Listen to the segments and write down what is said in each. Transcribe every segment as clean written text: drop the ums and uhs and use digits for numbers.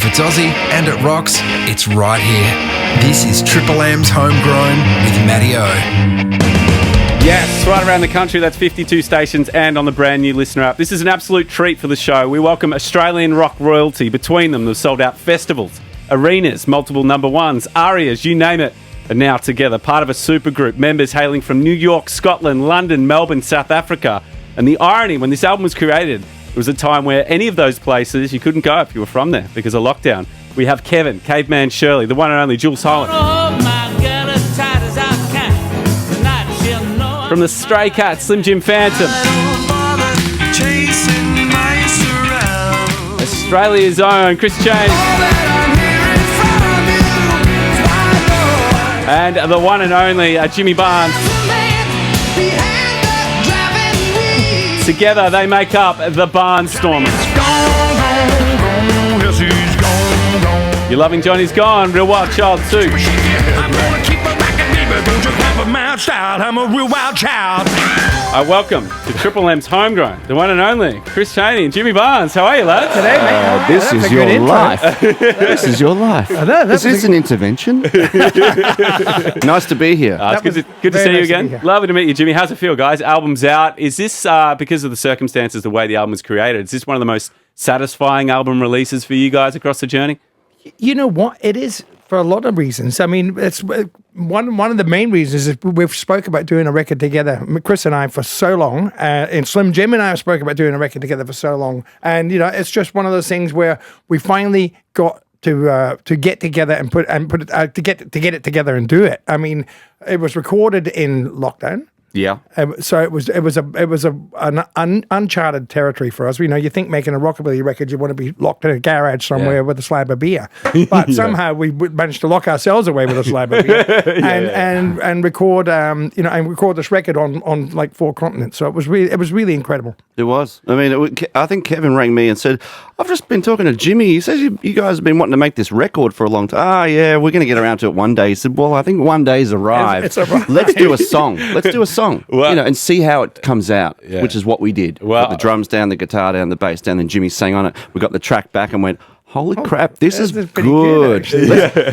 If it's Aussie and it rocks, it's right here. This is Triple M's Homegrown with Matty O. Yes, right around the country, that's 52 stations and on the brand new listener app. This is an absolute treat for the show. We welcome Australian rock royalty. Between them, they've sold out festivals, arenas, multiple number ones, arias, you name it, are now together. Part of a supergroup, members hailing from New York, Scotland, London, Melbourne, South Africa. And the irony, when this album was created, it was a time where any of those places you couldn't go if you were from there because of lockdown. We have Kevin, Caveman Shirley, the one and only Jules Holland. From the Stray Cats, Slim Jim Phantom. Australia's own Chris Cheney. And the one and only Jimmy Barnes. Together they make up the Barnestormers. You're loving Johnny's Gone, Real Wild Child 2. I'm gonna keep a rockin', baby, don't you have a mouth child, I'm a real wild child. I welcome to Triple M's Homegrown, the one and only Chris Cheney and Jimmy Barnes. How are you, lads? Today, mate. This is your life. This is your life. Is this an intervention? Nice to be here. It's good to see you again. Lovely to meet you, Jimmy. How's it feel, guys? Album's out. Is this, because of the circumstances, the way the album was created, is this one of the most satisfying album releases for you guys across the journey? You know what? It is for a lot of reasons. I mean, it's one of the main reasons is we've spoke about doing a record together, Chris and I, for so long, and Slim Jim and I have spoken about doing a record together for so long. And you know, it's just one of those things where we finally got to get together and put it to get it together and do it. I mean, it was recorded in lockdown. Yeah. So it was an uncharted territory for us. You know, you think making a rockabilly record, you want to be locked in a garage somewhere with a slab of beer, but somehow we managed to lock ourselves away with a slab of beer and record, and record this record on like 4 continents. So it was really incredible. It was. I mean, I think Kevin rang me and said, "I've just been talking to Jimmy. He says you guys have been wanting to make this record for a long time. Ah, yeah, we're going to get around to it one day." He said, "Well, I think one day's arrived. It's arrived. Let's do a song. Let's do a song." Well, and see how it comes out, which is what we did. Well, put the drums down, the guitar down, the bass down, then Jimmy sang on it. We got the track back and went, holy crap, this is good.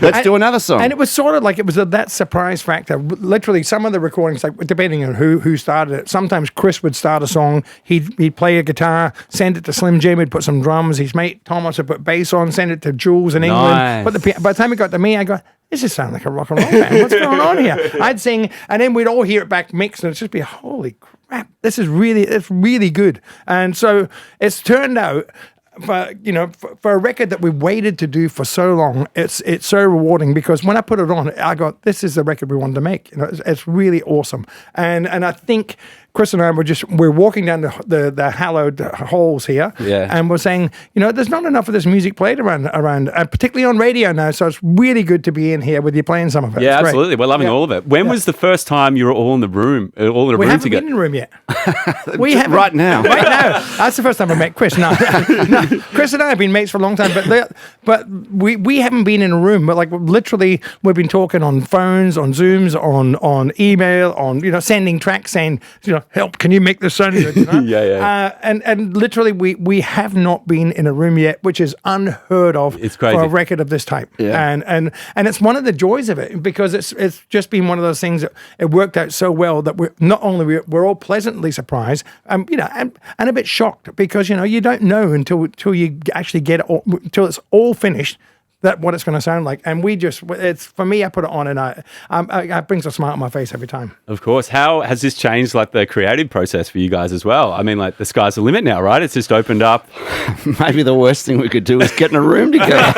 Let's do another song. And it was sort of like it was that surprise factor. Literally, some of the recordings, like depending on who started it, sometimes Chris would start a song, he'd play a guitar, send it to Slim Jim, he'd put some drums, his mate Thomas would put bass on, send it to Jules in England. Nice. But by the time it got to me, I go, this just sounds like a rock and roll band. What's going on here? I'd sing, and then we'd all hear it back mixed, and it'd just be, holy crap, it's really good. And so it's turned out, for a record that we waited to do for so long, it's so rewarding because when I put it on, I go, this is the record we wanted to make. You know, it's really awesome. And I think Chris and I we're walking down the hallowed halls here, and we're saying, you know, there's not enough of this music played around, particularly on radio now. So it's really good to be in here with you playing some of it. Yeah, absolutely. We're loving all of it. When was the first time you were all in the room, we haven't been in the room yet. We haven't right now. Right now. That's the first time I met Chris. No, Chris and I have been mates for a long time, but we haven't been in a room. But like literally, we've been talking on phones, on Zooms, on email, on sending tracks, saying help, can you make this sound good? You know? And literally, we have not been in a room yet, which is unheard of. It's crazy for a record of this type. Yeah. And it's one of the joys of it because it's just been one of those things that it worked out so well that we're all pleasantly surprised, and a bit shocked because you don't know until you actually get it all, until it's all finished, that what it's going to sound like. And it's for me, I put it on and it brings a smile on my face every time. Of course. How has this changed like the creative process for you guys as well? I mean, like the sky's the limit now, right? It's just opened up. Maybe the worst thing we could do is get in a room together.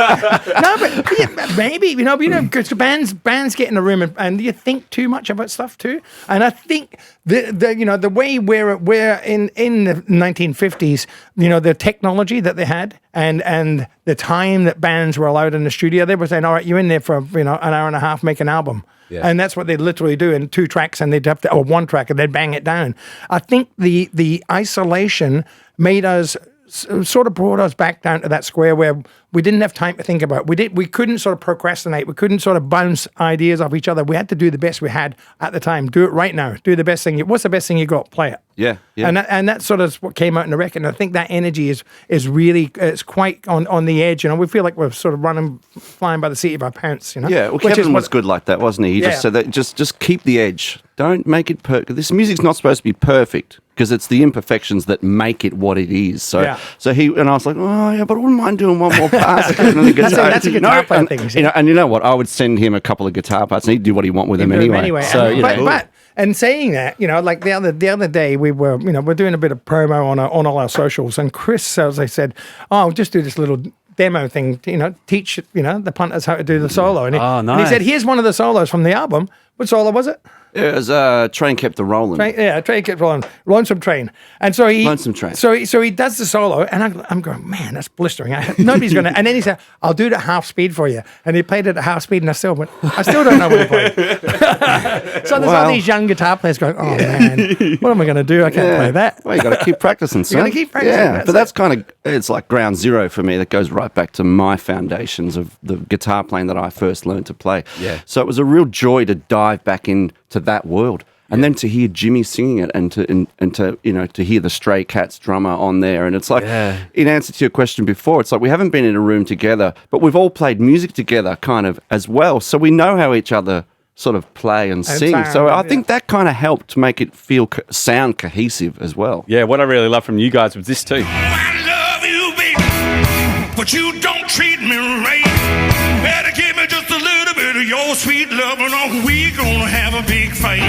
No, but maybe, because bands get in a room and you think too much about stuff too. And I think the way we're in the 1950s, the technology that they had and the time that bands were allowed in the studio, they were saying, all right, you're in there for an hour and a half, make an album. Yeah. And that's what they'd literally do in 2 tracks, and they'd have to, or 1 track, and they'd bang it down. I think the isolation made us, sort of brought us back down to that square where we didn't have time to think about it. We couldn't sort of procrastinate. We couldn't sort of bounce ideas off each other. We had to do the best we had at the time. Do it right now. Do the best thing. What's the best thing you got? Play it. Yeah. And that sort of what came out in the record. And I think that energy is really, it's quite on the edge. We feel like we're sort of flying by the seat of our pants. Yeah. Well, Kevin was good like that, wasn't he? He just said that just keep the edge. Don't make it perfect. This music's not supposed to be perfect because it's the imperfections that make it what it is. So I was like, oh yeah, but I wouldn't mind doing one more pass. That's a guitar player thing. And you know what? I would send him a couple of guitar parts, and he'd do what he want with them anyway. So but and saying that, like the other day we were, we're doing a bit of promo on all our socials, and Chris, as I said, I'll just do this little demo thing, teach the punters how to do the solo. And he said, here's one of the solos from the album. What solo was it? It was Train Kept a Rolling. Train Kept Rolling. Lonesome Train. And so Lonesome Train. So he does the solo, and I'm going, man, that's blistering. Nobody's going to. And then he said, I'll do it at half speed for you. And he played it at half speed, and I still don't know what he played. So there's all these young guitar players going, oh man, what am I going to do? I can't play that. Well, you got to keep practicing, son. You got to keep practicing. Yeah, but that's kind of, it's like ground zero for me. That goes right back to my foundations of the guitar playing that I first learned to play. Yeah. So it was a real joy to dive back into that world. And then to hear Jimmy singing it, and to hear the Stray Cats drummer on there, and it's like, in answer to your question before, it's like we haven't been in a room together, but we've all played music together, kind of as well, so we know how each other sort of play and sing. So I think that kind of helped to make it sound cohesive as well. Yeah, what I really love from you guys was this too. I love you, baby, but you don't treat me right. Better give me just a little bit of your sweet love, and we gonna have a big fight.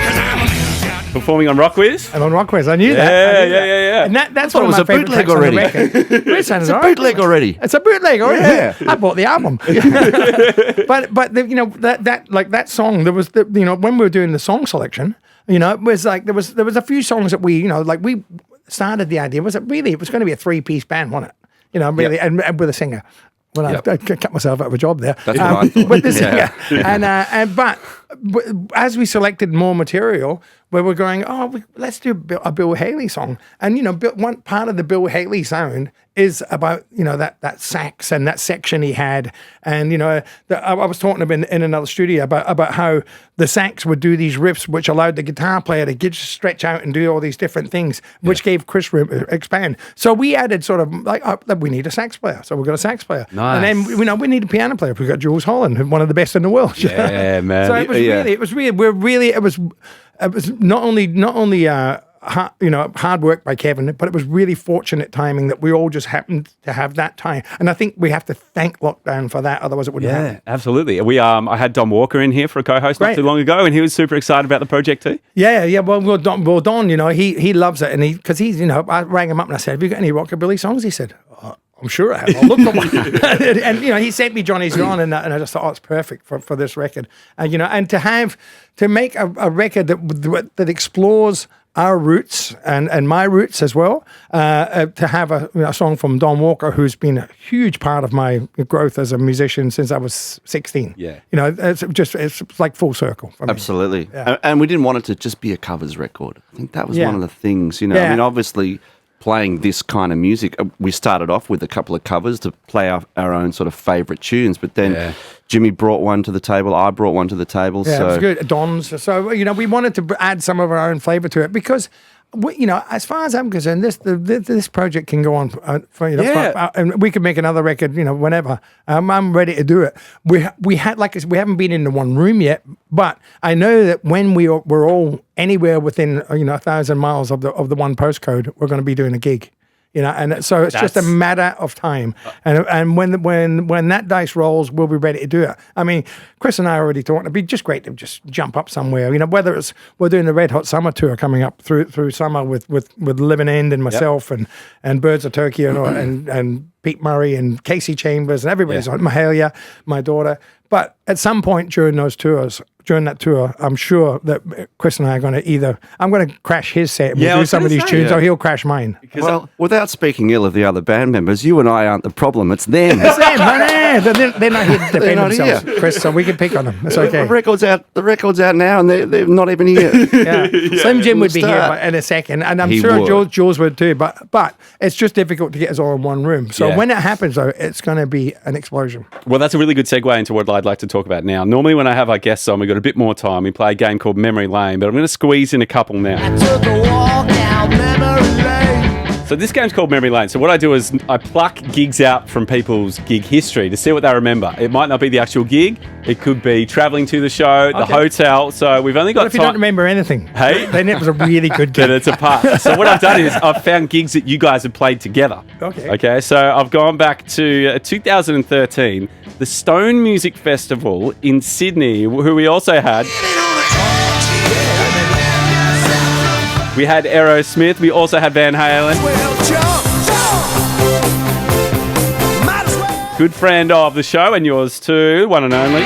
'Cause I'm Performing on RocKwiz? And on RocKwiz, I knew that. Yeah. And that's one of my favorite tracks on the record. It's a bootleg already. It's a bootleg already. Yeah. I bought the album. but that song, there was when we were doing the song selection, it was like there was a few songs that we we started the idea. It was going to be a 3-piece band, wasn't it? And with a singer. Well, I cut myself out of a job there. That's what I thought. With the singer. But as we selected more material, we were going, let's do a Bill Haley song. And, one part of the Bill Haley sound is about, that sax and that section he had. And, I was talking to him in another studio about how the sax would do these riffs, which allowed the guitar player to just stretch out and do all these different things, which gave Chris room to expand. So we added sort of we need a sax player. So we've got a sax player. Nice. And then, we need a piano player. We've got Jules Holland, one of the best in the world. Yeah, man. So it was not only hard work by Kevin, but it was really fortunate timing that we all just happened to have that time. And I think we have to thank lockdown for that, otherwise it wouldn't happen. Yeah, absolutely. I had Don Walker in here for a co-host not too long ago, and he was super excited about the project too. Yeah. Well, Don, he loves it, and because he's, I rang him up and I said, "Have you got any rockabilly songs?" He said, I'm sure I have. I'll look for one. And he sent me Johnny's Gone, and I just thought, it's perfect for this record. And to make a record that explores our roots and my roots as well. To have a song from Don Walker, who's been a huge part of my growth as a musician since I was 16. Yeah, it's like full circle for me. Absolutely. Yeah. And we didn't want it to just be a covers record. I think that was one of the things. I mean, obviously, playing this kind of music, we started off with a couple of covers to play our own sort of favourite tunes, but then Jimmy brought one to the table, I brought one to the table. Yeah, so. it was good. Don's. So, we wanted to add some of our own flavour to it because, as far as I'm concerned, this project can go on and we could make another record, whenever. I'm ready to do it. We haven't been in the one room yet, but I know that when we're all anywhere within 1,000 miles of the one postcode, we're going to be doing a gig. And so it's just a matter of time. And when that dice rolls, we'll be ready to do it. I mean, Chris and I are already talking. It'd be just great to just jump up somewhere. Whether it's we're doing the Red Hot Summer Tour coming up through summer with Living End and myself and Birds of Turkey and Pete Murray and Casey Chambers and everybody's on Mahalia, my daughter. But at some point during those tours, during that tour, I'm sure that Chris and I are going to I'm going to crash his set and Yeah, I we'll do was some of gonna these say, tunes, yeah. or he'll crash mine. Well, without speaking ill of the other band members, you and I aren't the problem. It's them. It's them, they're not here to defend not themselves, here. Chris, so we can pick on them. It's okay. The record's out now, and they're not even here. Yeah. Slim Jim would be here Start. in a second, and I'm He sure would. Jules would too. But it's just difficult to get us all in one room. So Yeah. when it happens, though, it's going to be an explosion. Well, that's a really good segue into what I'd like to talk about now. Normally, when I have our guests on, we've got a bit more time. We play a game called Memory Lane, but I'm going to squeeze in a couple now. Took a walk down memory lane. So this game's called Memory Lane. So what I do is I pluck gigs out from people's gig history to see what they remember. It might not be the actual gig. It could be travelling to the show, the Okay. hotel. So we've only got What if you time. don't remember anything? Hey? Then it was a really good Then game. it's a part. So what I've done is I've found gigs that you guys have played together. Okay. Okay. So I've gone back to 2013, the Stone Music Festival in Sydney, who we also had. We had Aerosmith. We also had Van Halen. Good friend of the show and yours too, one and only.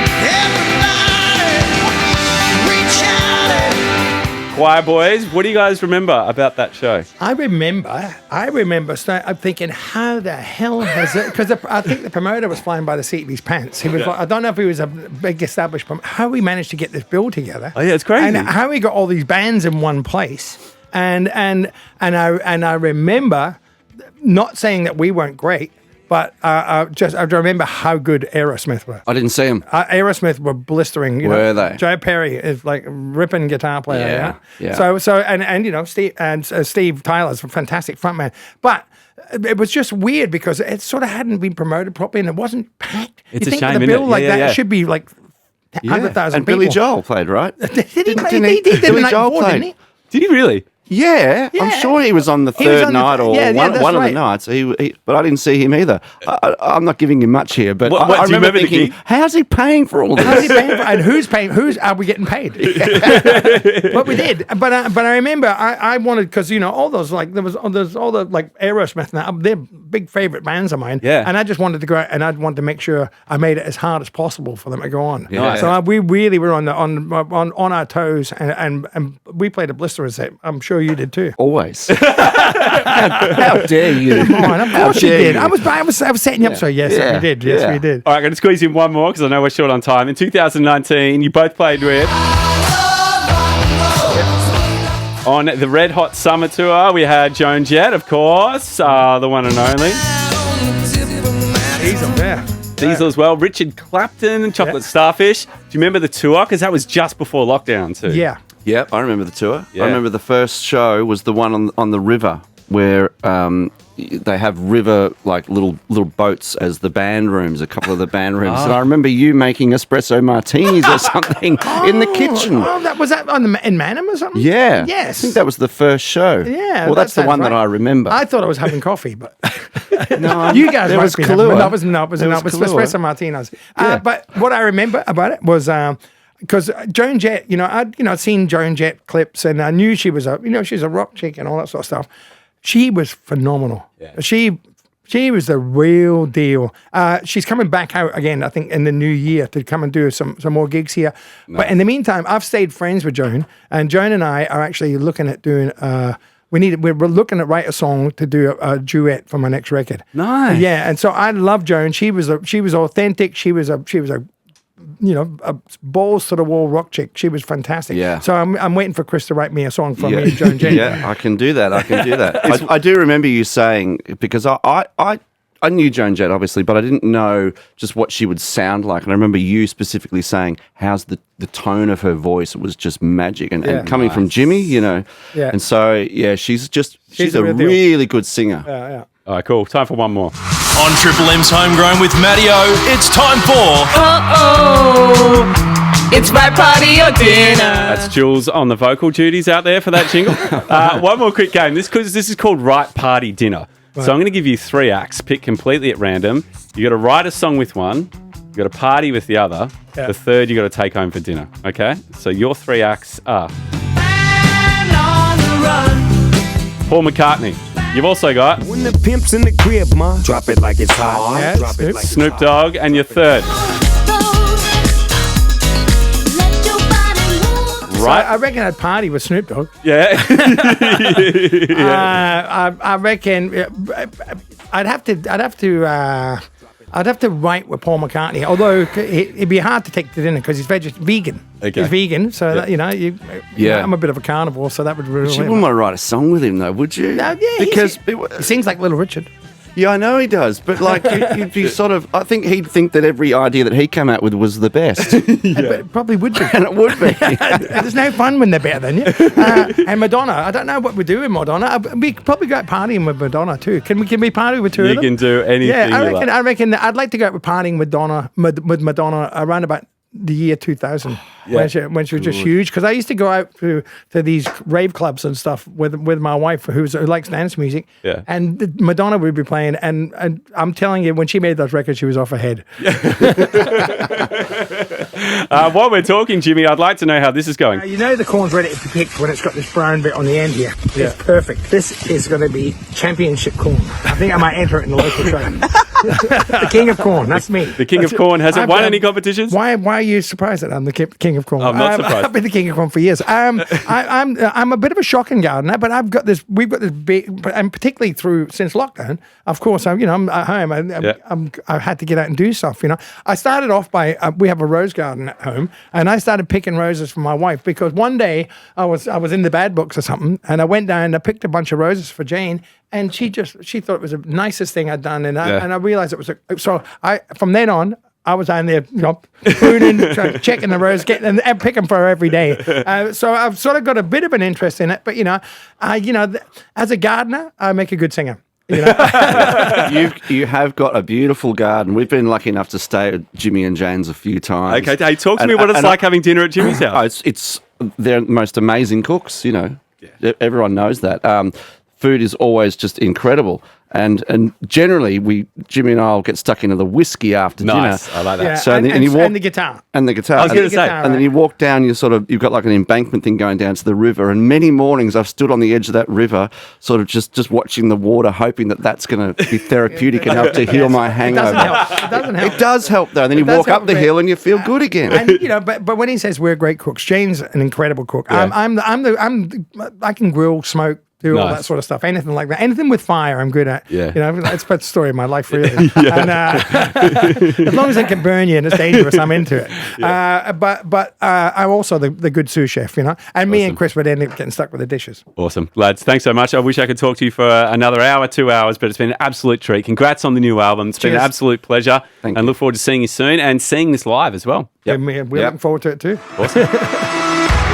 Choir Boys. What do you guys remember about that show? I remember. I'm thinking, how the hell has it? Because I think the promoter was flying by the seat of his pants. He was. Like, I don't know if he was a big established promoter. How we managed to get this bill together? Oh yeah, it's crazy. And how we got all these bands in one place. And I remember not saying that we weren't great, but I remember how good Aerosmith were. I didn't see them. Aerosmith were blistering. You Were know, they? Joe Perry is like ripping guitar player. Yeah. So and you know Steve Tyler's a fantastic frontman, but it was just weird because it sort of hadn't been promoted properly and it wasn't packed. It's you a think shame, with a isn't bill it? like Yeah, that, yeah. it should be like 100,000 And people. Billy Joel played, right? Did he? Didn't He did the Billy night Joel before, played? didn't he? Did you really? Yeah, Yeah. I'm sure he was on the He was third on the- night or yeah, that's one of the right. nights. But I didn't see him either. I'm not giving him much here, but What- I do you remember remember the thinking, gig? how's he paying for all How's he this? paying for, and who's paying? Who's are we getting paid? But we did. But I remember I wanted, because you know all those like there's all the like Aerosmith now, they're big favorite bands of mine. Yeah. And I just wanted to go out and I'd want to make sure I made it as hard as possible for them to go on. Yeah. So we really were on our toes and we played a blister set. I'm sure you did too. Always. How dare you? Come on, of How course you dare did. you? I was setting you up. So yes, Yeah. we did. Yes, Yeah. we did. All right, I'm going to squeeze in one more because I know we're short on time. In 2019, you both played with. On the Red Hot Summer Tour, we had Joan Jett, of course, the one and only. Diesel, yeah. Diesel as well. Richard Clapton, Chocolate Starfish. Do you remember the tour? Because that was just before lockdown too. Yeah. Yep, I remember the tour. Yeah. I remember the first show was the one on the river where they have river like little boats as the band rooms, a couple of the band rooms. And I remember you making espresso martinis or something in the kitchen. Oh, was that in Manham or something? Yeah. Yes. I think that was the first show. Yeah. Well, that that's the sounds one that right. I remember. I thought I was having coffee, but No, you guys there might was be Kahlua. having, it was espresso martinis. Yeah. But what I remember about it was because Joan Jett, I'd seen Joan Jett clips and I knew she was she's a rock chick and all that sort of stuff. She was phenomenal. Yeah. She was the real deal. She's coming back out again, I think, in the new year to come and do some more gigs here. Nice. But in the meantime, I've stayed friends with Joan, and Joan and I are actually looking at doing. We're looking at write a song to do a duet for my next record. Nice. Yeah, and so I love Joan. She was authentic. She was a a balls to the wall rock chick. She was fantastic. Yeah. So I'm waiting for Chris to write me a song for me and Joan Jett. Yeah, I can do that. I do remember you saying, because I knew Joan Jett, obviously, but I didn't know just what she would sound like. And I remember you specifically saying, how's the tone of her voice? It was just magic. And coming from Jimmy, Yeah. And so, yeah, she's the a real deal. really good singer. Yeah. All right, cool. Time for one more. On Triple M's Homegrown with Mattio, it's time for It's my party or dinner. That's Jules on the vocal duties out there for that jingle. One more quick game. This is called Right Party Dinner. So I'm going to give you 3 acts, pick completely at random. You got to write a song with one. You got to party with the other. Yeah. The third you got to take home for dinner. Okay. So your 3 acts are Paul McCartney. You've also got When the pimp's in the crib, ma, drop it like it's hot. Yeah, Drop it like it's Snoop Dogg, and your third. right? I reckon I'd party with Snoop Dogg. Yeah. I reckon I'd have to write with Paul McCartney. Although it'd be hard to take to dinner because he's vegan. Okay. He's vegan, so that, I'm a bit of a carnivore, so that would really. You wouldn't want to write a song with him, though, would you? No, yeah, because he sings like Little Richard. Yeah, I know he does, but like you'd be sort of. I think he'd think that every idea that he came out with was the best, But it probably would be. and it would be. There's no fun when they're better than you. And Madonna, I don't know what we do with Madonna. We could probably go out partying with Madonna too. Can we party with two of You them? can do anything. Yeah, you like. I reckon I'd like to go out with partying with Madonna around about the year 2000 when she was just huge, because I used to go out to these rave clubs and stuff with my wife who likes dance music, and Madonna would be playing, and I'm telling you, when she made those records, she was off her head. While we're talking, Jimmy, I'd like to know how this is going. You know the corn's ready to be picked when it's got this brown bit on the end here. It's perfect. This is going to be championship corn. I think I might enter it in the local trade. The king of corn, that's me. The king of corn hasn't won any competitions? Why are you surprised that I'm the king of corn? I'm not surprised. I've been the king of corn for years. I'm a bit of a shocking gardener, but we've got this big, and particularly since lockdown, of course, I'm at home. I had to get out and do stuff. I started off by we have a rose garden at home, and I started picking roses for my wife because one day I was in the bad books or something, and I went down and I picked a bunch of roses for Jane. And she thought it was the nicest thing I'd done, and I realized it was from then on I was on there, pruning, checking the rose, and picking for her every day. So I've sort of got a bit of an interest in it, but as a gardener, I make a good singer. You have got a beautiful garden. We've been lucky enough to stay at Jimmy and Jane's a few times. Okay, hey, talk to me what it's like having dinner at Jimmy's house. They're the most amazing cooks. Everyone knows that. Food is always just incredible. And generally, Jimmy and I will get stuck into the whiskey after dinner. I like that. Yeah, So and the guitar. And the guitar. I was going to say. And then you walk down, you've got like an embankment thing going down to the river. And many mornings I've stood on the edge of that river, sort of just watching the water, hoping that that's going to be therapeutic enough to heal my hangover. It doesn't help. It does help, though. And then you walk up the hill and you feel good again. And but when he says we're great cooks, Jane's an incredible cook. Yeah. I can grill, smoke, do all that sort of stuff. Anything like that. Anything with fire, I'm good at. Yeah. That's the story of my life, really. And, as long as it can burn you and it's dangerous, I'm into it. Yeah. But I'm also the good sous chef, And me and Chris would end up getting stuck with the dishes. Awesome. Lads, thanks so much. I wish I could talk to you for another hour, 2 hours, but it's been an absolute treat. Congrats on the new album. It's been an absolute pleasure. Thank and you. Look forward to seeing you soon and seeing this live as well. Yep. We're looking forward to it too. Awesome.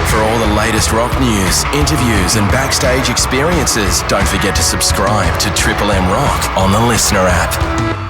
For all the latest rock news, interviews, and backstage experiences, don't forget to subscribe to Triple M Rock on the Listener app.